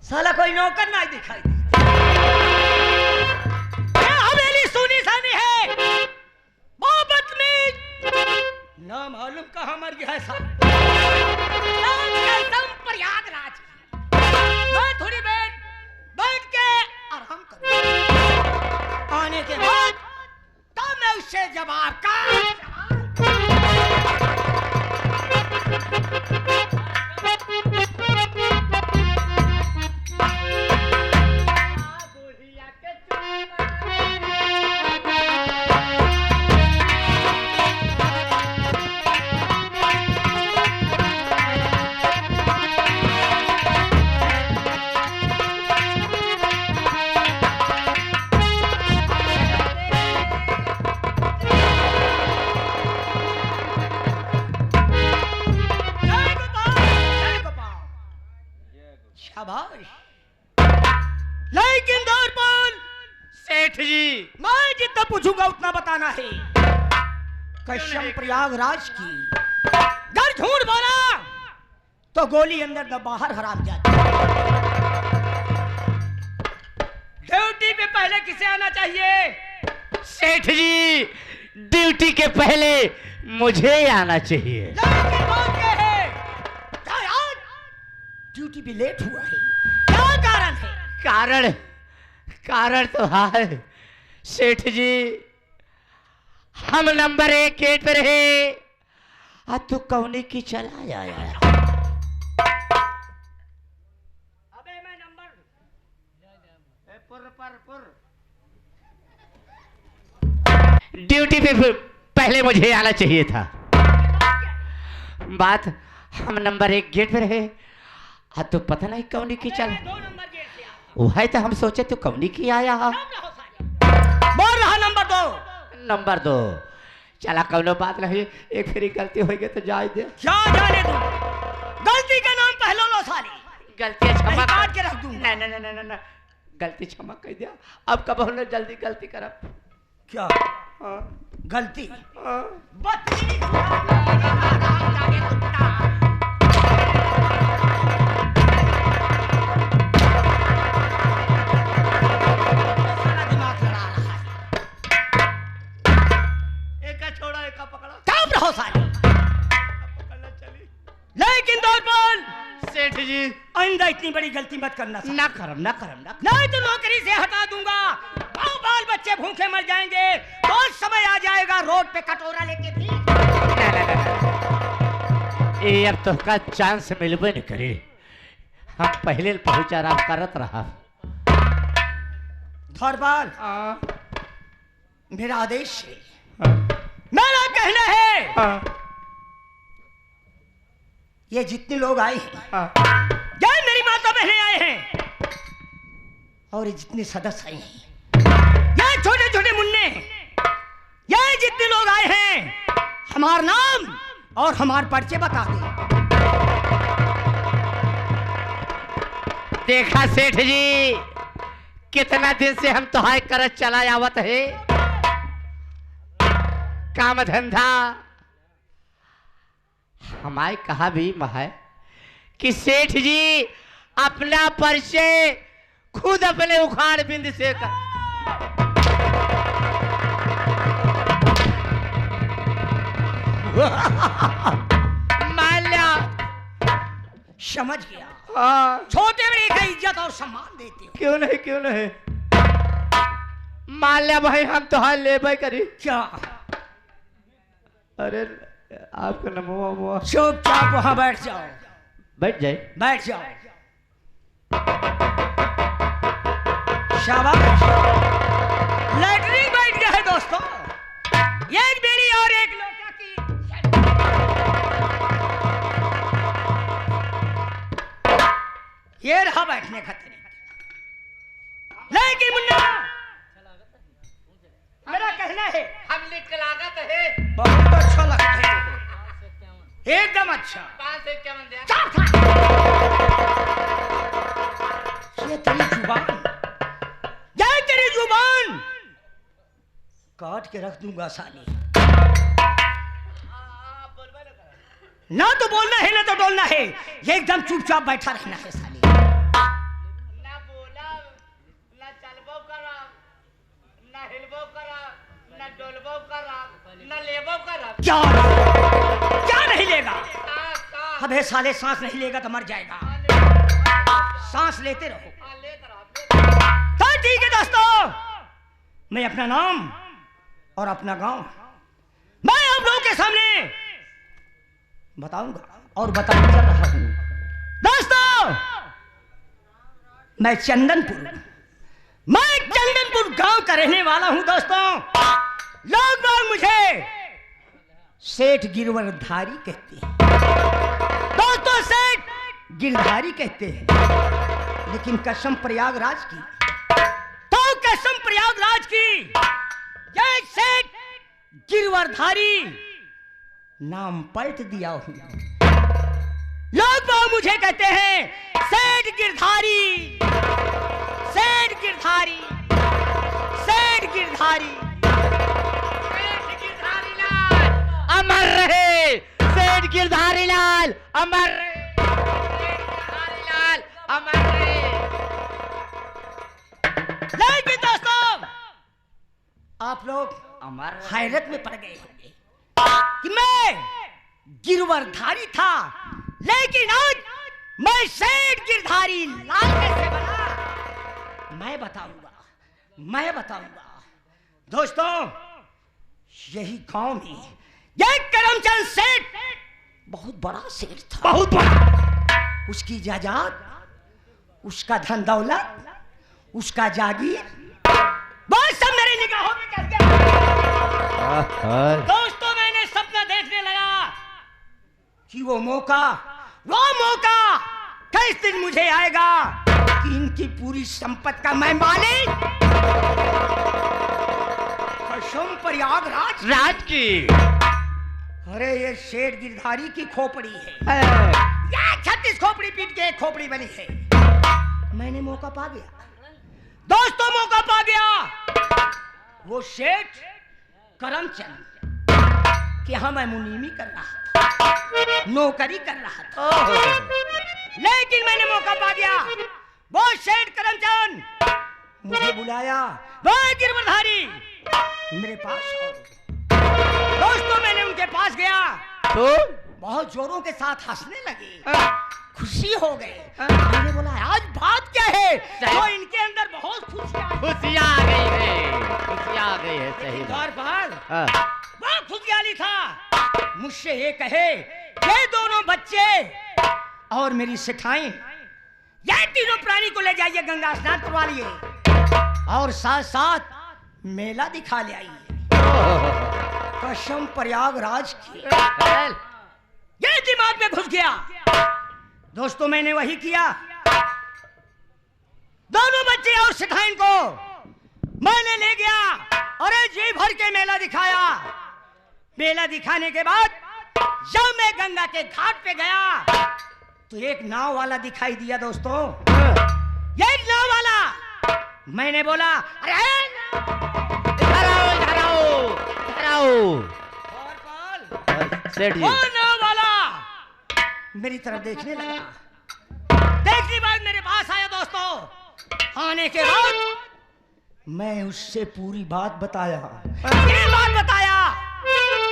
साला कोई नौकर नहीं दिखाई दे। हवेली सुनी सानी है, मोहब्बत में ना मालूम कहाँ मर गया है साला। प्रयागराज मैं थोड़ी बैठ के आराम करूं, आने के बाद तब मैं उससे जवाब का लेकिन दौरपाल सेठ जी, मैं जितना पूछूंगा उतना बताना है। कश्यप प्रयागराज की घर झूठ बोला तो गोली अंदर न बाहर हराम जाती। ड्यूटी पे पहले किसे आना चाहिए? सेठ जी, ड्यूटी के पहले मुझे आना चाहिए। लेकिन बात क्या है? क्या यार ड्यूटी पे लेट हुआ है, क्या कारण है? कारण तो है सेठ जी, हम नंबर 1 गेट पे रहे, तू कौनी की चला आया। अबे मैं नंबर ड्यूटी पे पहले मुझे आना चाहिए था। बात हम नंबर 1 गेट पे रहे, तो पता नहीं कौनी की चला। 2 नंबर गेट से वही तो हम सोचे तू कौनी की आया। बोल रहा नंबर 2। नंबर 2 चला, कौनो बात नहीं, एक फेरी गलती हो गई तो जाए दे। क्या जाने दूं, गलती का नाम पहले लो साली। गलती क्षमा काट के रख दूं। नहीं, गलती क्षमा कर दिया, अब कब होने जल्दी गलती करब। क्या गलती? लेकिन दौरपाल सेठ जी, आइंदा इतनी बड़ी गलती मत करना। ना करम। नहीं तो नौकरी से हटा दूंगा, बाल बच्चे भूखे मर जाएंगे, बहुत समय आ जाएगा रोड पे कटोरा लेके भी। ये अब तो का चांस मिलबे नहीं करे, हम पहले पहुंचा आराम करत रहा। दौरपाल मेरा आदेश है, मेरा कहना है, ये जितने लोग आए हैं, ये मेरी माता बहनें आए हैं, और ये जितने सदस्य आए हैं, ये छोटे छोटे मुन्ने, ये जितने लोग आए हैं, हमारा नाम और हमारे पर्चे बता दे। देखा सेठ जी, कितना दिन से हम तो हाय करत चला आवत है, काम धंधा हमारे कहा भी है कि सेठ जी अपना परिचय खुद अपने उखाड़ बिंद से कर। माल्या समझ गया, छोटे बड़े का इज्जत और सम्मान देते हो। क्यों नहीं माल्या भाई, हम तो हाल ले भाई करी। क्या? अरे आपका नमो चुपचाप वहां बैठ जाओ। बैठ जाओ। शाबाश, लैटरिन बैठ गया है दोस्तों, एक बेरी और एक लोटा की। ये रहा बैठने का तरीका। लेकिन मुन्ना, मेरा कहना है, हम लागत है, बहुत अच्छा लगता है, एकदम अच्छा। ये तेरी जुबान काट के रख दूंगा साली। ना तो बोलना है ना तो डोलना है, ये एकदम चुपचाप बैठा रहना है साली। क्या क्या नहीं लेगा? अबे साले सांस नहीं लेगा तो मर जाएगा। सांस लेते रहो। तो ठीक है दोस्तों, मैं अपना नाम और अपना गांव मैं आप लोगों के सामने बताऊंगा और बताने चल रहा हूं। दोस्तों, मैं चंदनपुर गांव का रहने वाला हूं। दोस्तों, लोग बाग मुझे सेठ गिरवरधारी कहते हैं। दोस्तों, सेठ गिरधारी कहते हैं, लेकिन कसम प्रयागराज की, तो कसम प्रयागराज की, ये सेठ गिरवरधारी नाम पलट दिया हूं। लोग बाग मुझे कहते हैं सेठ गिरधारी, सेठ गिरधारी, सेठ गिरधारी। अमर रहे सेठ गिरधारी लाल, अमर रहे सेठ गिरधारी लाल, अमर रहे। लेकिन दोस्तों, आप लोग हैरत में पड़ गए होंगे कि मैं गिरवरधारी था, लेकिन आज मैं सेठ गिरधारी लाल कैसे बना? मैं बताऊंगा। दोस्तों, यही गांव में ये करमचंद सेठ बहुत बड़ा सेठ था, बहुत बड़ा। उसकी जायदाद, उसका धन दौलत, उसका जागीर, बहुत सब मेरी निगाहों में कर गया। दोस्तों, मैंने सपना देखने लगा कि वो मौका किस दिन मुझे आएगा कि इनकी पूरी संपत्ति का मैं मालिक, कसम प्रयागराज राज की। अरे ये शेर गिरधारी की खोपड़ी है, ये 36 खोपड़ी पीट के एक खोपड़ी बनी है। मैंने मौका पा गया दोस्तों, मौका पा गया। वो सेठ करमचंद कि हाँ, मैं मुनीमी कर रहा था, नौकरी कर रहा था, लेकिन मैंने मौका पा गया। वो सेठ करमचंद मुझे बुलाया, वो गिरवरधारी मेरे पास आओ। दोस्तों, मैंने उनके पास गया तो बहुत जोरों के साथ हंसने लगे, खुशी हो गए। मैंने बोला, आज बात क्या है? तो इनके अंदर बहुत खुशियां आ गई है। सही बार बहुत खुशहाली था। मुझसे ये कहे, ये दोनों बच्चे और मेरी सेठाइन, ये तीनों प्राणी को ले जाइए, गंगा स्नान करवा लिए और साथ साथ मेला दिखा ले आइए। कसम प्रयागराज की, ये दिमाग में घुस गया। दोस्तों, मैंने वही किया। दोनों बच्चे और सेठाइन को मैंने ले गया, अरे जी भर के मेला दिखाया। मेला दिखाने के बाद जब मैं गंगा के घाट पे गया तो एक नाव वाला दिखाई दिया। दोस्तों, ये नाव वाला, मैंने बोला, अरे इधर आओ। सेठ जी, वो नाव वाला मेरी तरफ देखने लगा। देखने बाद मेरे पास आया। दोस्तों, आने के बाद मैं उससे पूरी बात बताया। ये बात बताया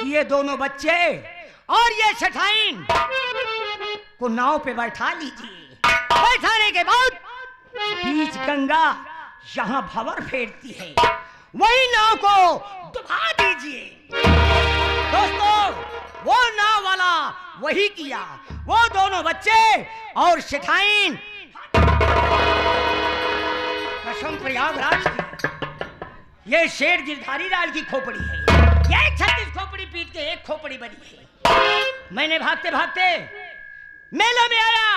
कि ये दोनों बच्चे और ये सेठाइन को नाव पे बैठा लीजिए। बैठाने के बाद बीच गंगा यहाँ भंवर फेरती है, वही नाव को डुबा दीजिए। दोस्तों, वो नाव वाला वही किया। वो दोनों बच्चे और सेठाइन, कसम प्रयागराज की, ये शेर गिरधारी लाल की खोपड़ी है। ये 36 खोपड़ी पीट के एक खोपड़ी बनी है। मैंने भागते भागते मेला में आया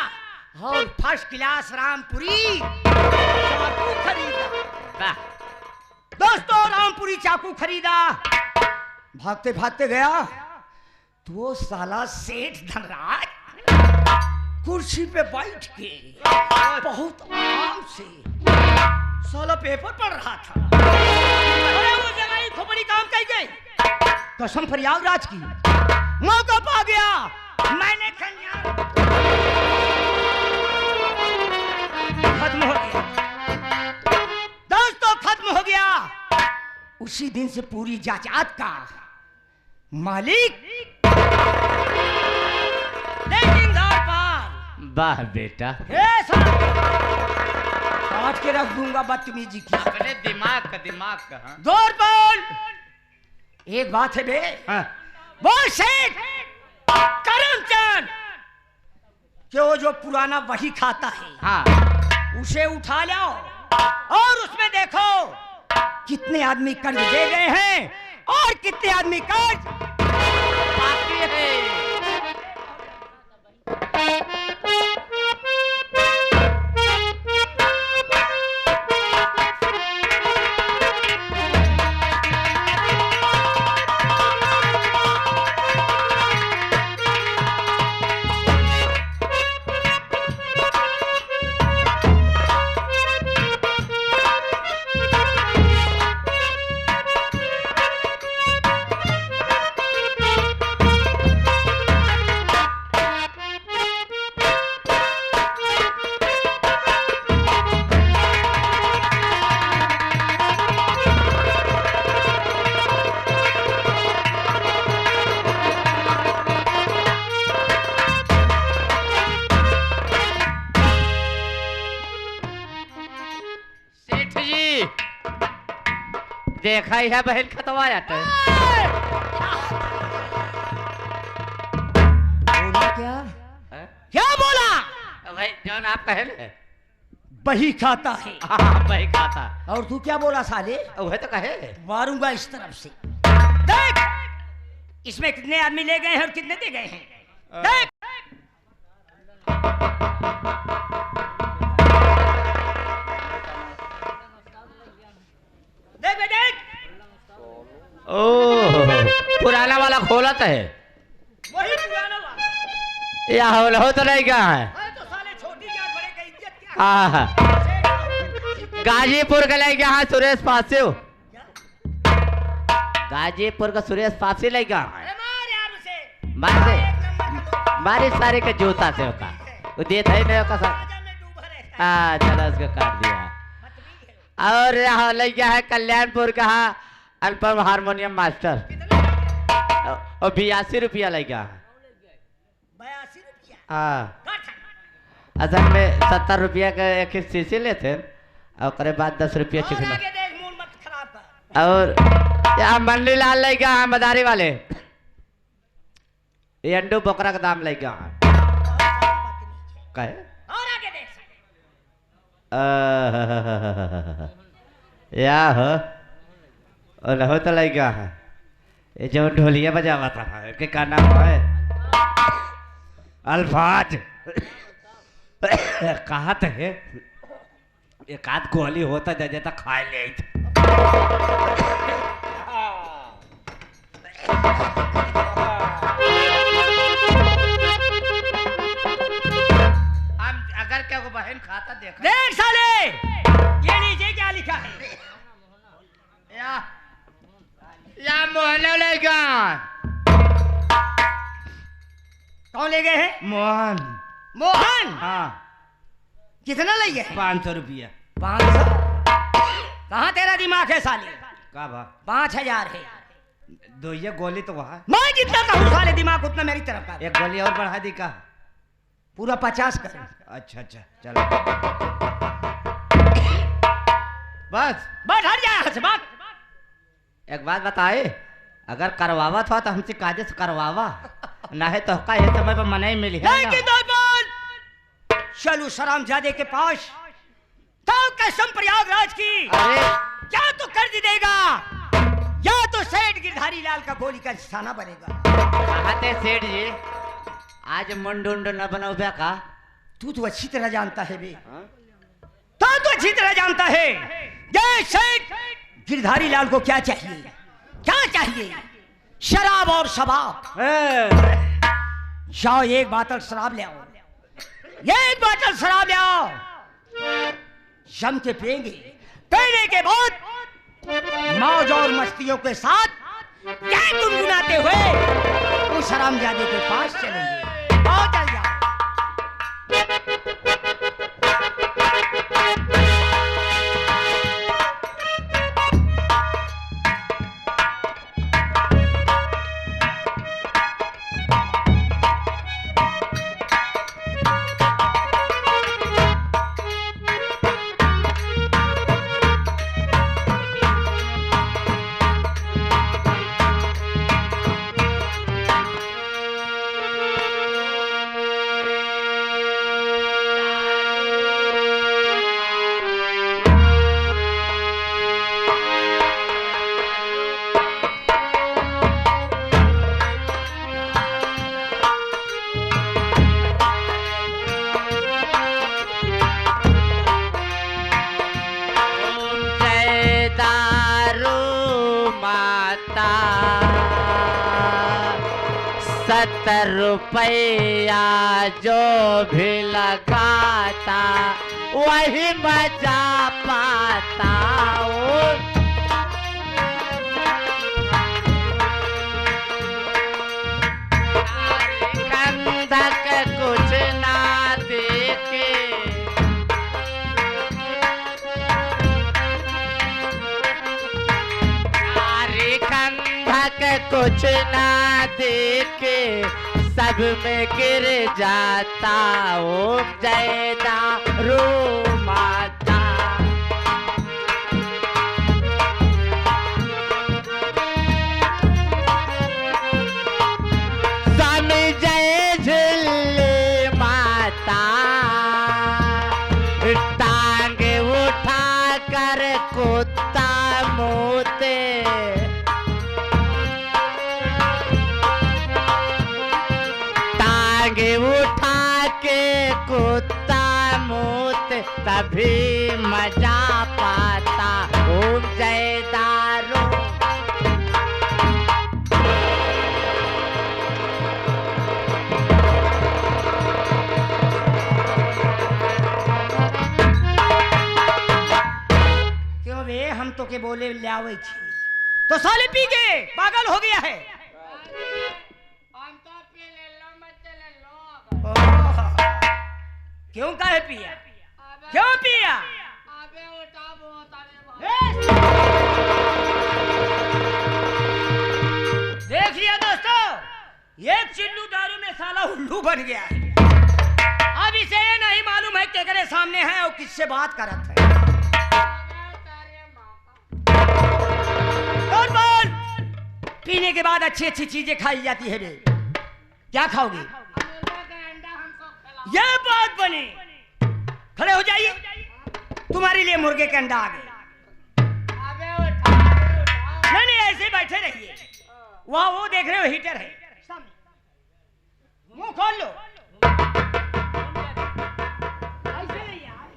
और फर्स्ट क्लास रामपुरी चाकू खरीदा। दोस्तों, रामपुरी चाकू खरीदा। भागते भागते गया तो वो साला सेठ धनराज कुर्सी पे बैठ के बहुत आराम से साला पेपर पढ़ रहा था। अरे वो जगह ही खोपड़ी काम कर गई। कसम प्रयागराज की, मौका पा गया। मैंने खत्म हो गया दोस्तों, खत्म हो गया। उसी दिन से पूरी जायदाद का मालिक लेकिन वाह बेटा, काट के रख दूंगा बदतमीजी की। अपने दिमाग का हाँ। दौर पर एक बात है बे, हाँ। वो सेठ करमचंद जो जो पुराना वही खाता है, हाँ। उसे उठा लाओ और उसमें देखो कितने आदमी कर्ज दे गए हैं और कितने आदमी कर्ज बाकी है। देखा ही है बहन खत्म आ जाता है। क्या क्या बोला? भाई जौन आप कहे ना बही खाता है। हाँ वही खाता। और तू क्या बोला साले? वह तो कहे मारूंगा इस तरफ से। देख इसमें कितने आदमी ले गए हैं और कितने दे गए हैं। देख देख बे देख। ओह पुराना वाला खोलत है। वही पुराना वाला। या हो तो नहीं कहा है। तो साले छोटी क्या बड़े का इज्जत क्या? हाँ गाजीपुर का लग गया। हाँ सुरेश पासिव। गाजीपुर का सुरेश पासिव लग गया। मार यार उसे। मार दे मारी सारे के जूता से होगा वो देता ही नहीं होगा सर। हाँ चलो उसको काट दिया। और यहाँ लग गया है कल्याणपुर का अनुपम हारमोनियम मास्टर और 82 रुपया लग गया। 82 रुपया। हाँ असल में 70 रुपया का एक शीशी लेते और करे बाद 10 रुपया चिकना। और यहाँ मंडी लाल लग गया है मदारी वाले। ये अंडू बकरा का दाम लग गया है। कहे या हो और हो तो लग गया है। ये जो ढोलिया बजावा था कि क्या नाम है अल्फाज कहा है एक आध गोली होता जजे तक खा ले। हम अगर क्या को बहन खाता देखा देख साले ये नीचे क्या लिखा है? या मोहन लेगा। कौन ले गए हैं? मोहन। मोहन। हाँ कितना ले गए? 500 रुपया। 500? कहाँ तेरा दिमाग है साले? का भा 5000 है। दो ये गोली तो वहाँ मैं जितना कहूँ साले दिमाग उतना मेरी तरफ का। एक गोली और बढ़ा दी का पूरा 50 कर। अच्छा अच्छा चलो बस बस हट जा यहाँ से बात। एक बात बताए अगर करवावा था तो हमसे काजे से करवावा ना है तो का ये समय पर मना ही मिली है ना। चलू सरामजादे के पास तो कसम प्रयागराज की। अरे या तो कर्ज देगा या तो सेठ गिरधारी लाल का गोली का निशाना बनेगा। कहते सेठ जी आज मुंड उंड न बनाओ का। तू तो अच्छी तरह जानता है बे। तो अच्छी तरह जानता है ये सेठ गिरधारी लाल को क्या चाहिए? क्या चाहिए? शराब और शबाब। जाओ एक बोतल शराब ले आओ। एक बोतल शराब ले आओ। जम के पिएंगे। पीने के बाद मौज और मस्तियों के साथ ये गुनगुनाते हुए उस हरामजादे के पास चलेंगे। आओ चल जाओ। ₹10 जो भी लगाता वही मजा पाता। कंधक कुछ ना देके कंधक कुछ ना देके सब में गिर जाता। ओम जय दारू माता। स्वामी जय झिल्ली माता। टांग उठा कर कुत्ता मोते उठा के कुत्ता मूत तभी मजा पाता। ओम जय दारू। क्यों बे हम तो के बोले लावे छी तो साले पी गए पागल हो गया है। क्यों काहे पिया क्यों पिया? देख लिया दोस्तों एक चिल्लू दारू में साला उल्लू बन गया है। अब इसे ये नहीं मालूम है केकरे सामने है और किससे बात करत है। और बोल पीने के बाद अच्छी अच्छी चीजें खाई जाती है बे। क्या खाओगी? यह बात बनी। खड़े हो जाइए तुम्हारे लिए मुर्गे के अंडा आ गए। नहीं नहीं ऐसे बैठे रहिए। वहां वो देख रहे हो हीटर है सामने। मुंह खोल लो। ऐसे नहीं यार।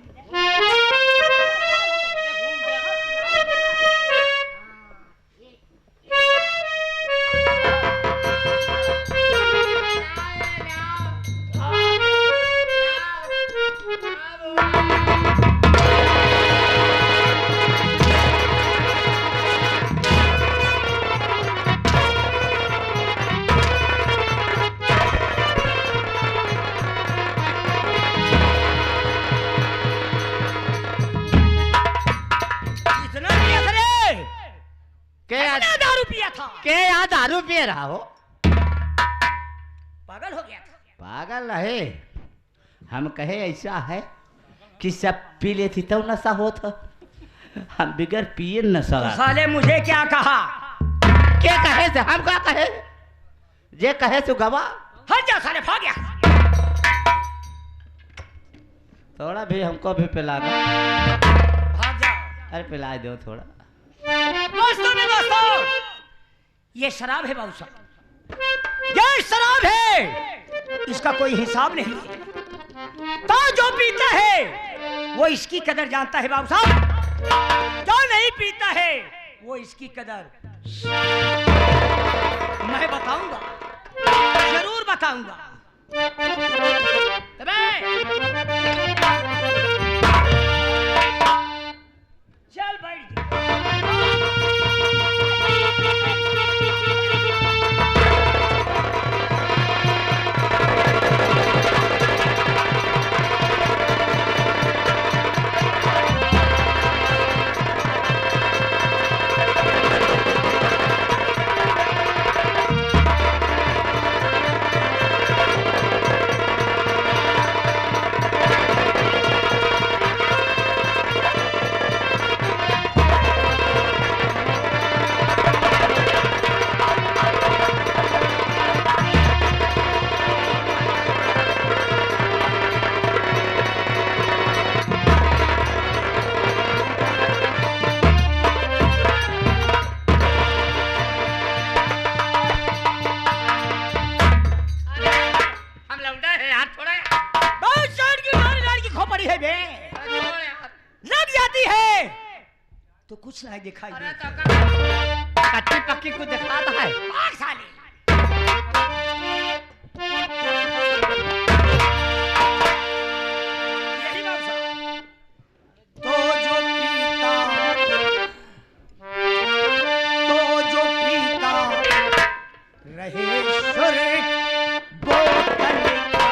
के यहाँ दारू पिए रहा हो? पागल हो गया था? पागल है हम कहे ऐसा है कि सब पी लेती तो नशा होता। हम बिगर पिए नशा। तो साले मुझे क्या कहा? के कहे से हम क्या कहे? जे कहे तो गवा। हट जा साले भाग गया। थोड़ा भी हमको भी पिलाना। भाग जाओ। अरे पिला दो थोड़ा। दोस्तों में दोस्तों ये शराब है बाबू साहब। ये शराब है इसका कोई हिसाब नहीं है। तो जो पीता है वो इसकी कदर जानता है बाबू साहब। जो नहीं पीता है वो इसकी कदर मैं बताऊंगा जरूर बताऊंगा। चल बैठ तो कुछ नहीं दिखाई दे। कच्ची पक्की को दिखाता है। साली यही बात साहब। तो जो पीता रहे सुर बोतल का।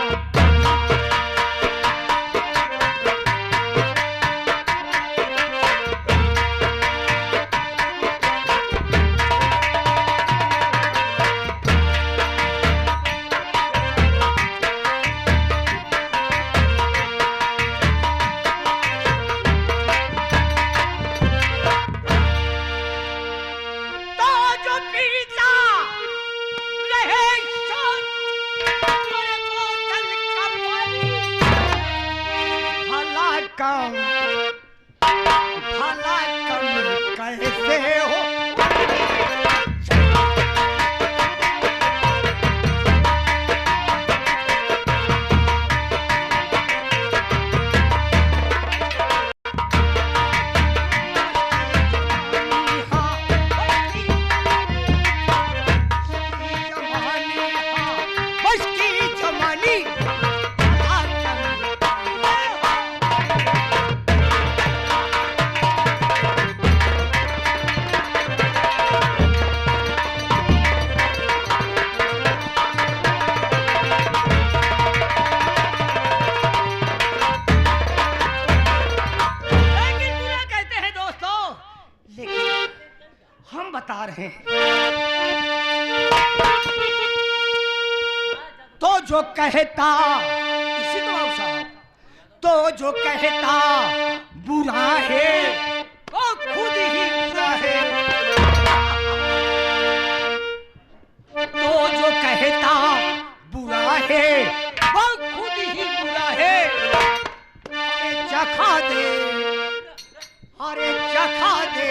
भला कम कैसे हो। हम बता रहे हैं तो जो कहता इसी तो साहब, तो जो कहता बुरा है वो खुद ही बुरा है। तो जो कहता बुरा है वो खुद ही बुरा है। अरे चखा दे, अरे चखा दे